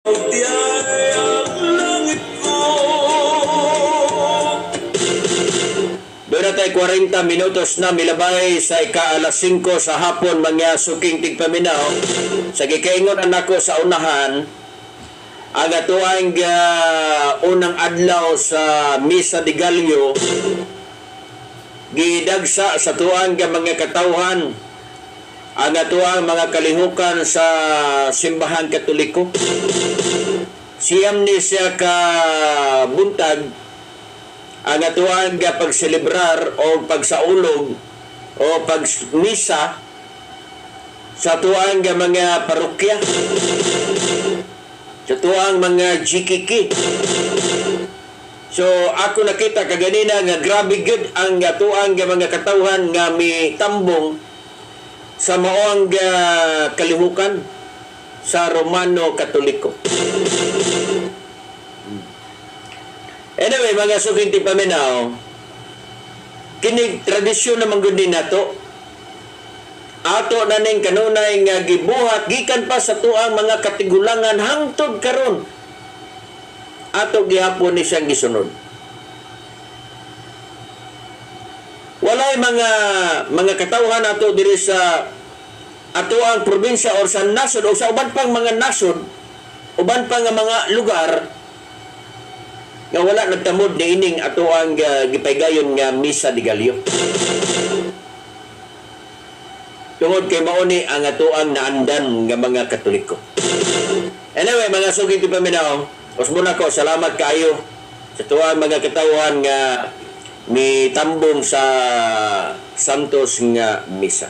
Tiyay ang langit ko. Doon na tayo 40 minutos na milabay sa ika-alas 5 sa hapon mga suking tigpaminaw. Sa gikaingon anak ko sa unahan, ang atuang unang adlaw sa Misa de Gallo, gidagsa sa tuang mga katawhan, ang atuang mga kalihukan sa simbahan Katoliko. Siyam ni siya ka buntag ang atuang pagselebrar o pagsaulog o pagmisa sa tuang mga parokya, sa tuang mga GKK. So ako nakita kaganina nga grabe gud ang atuang mga katawhan nga mitambong sa maong kalihukan sa Romano Katoliko. Anyway, mga suking tipaminaw, kinig tradisyon naman gud din nato. Ato na ning kanunay nga gibuhat gikan pa sa tuang mga katigulangan hangtod karon. Ato gihapon ni siyang gisunod. Walay mga katawhan ato diri sa ato ang probinsya or sa nasod o sa uban pang mga nasod, uban pang mga lugar nga wala nagtamod ni ining ato ang gipaygayon nga Misa de Gallo. Tungod kay mauni ang ato ang naandan nga mga Katoliko. Anyway, mga suging tipaminaw, usmuna ko, salamat kayo sa tuwang mga katawhan nga mitambong sa Santos nga Misa.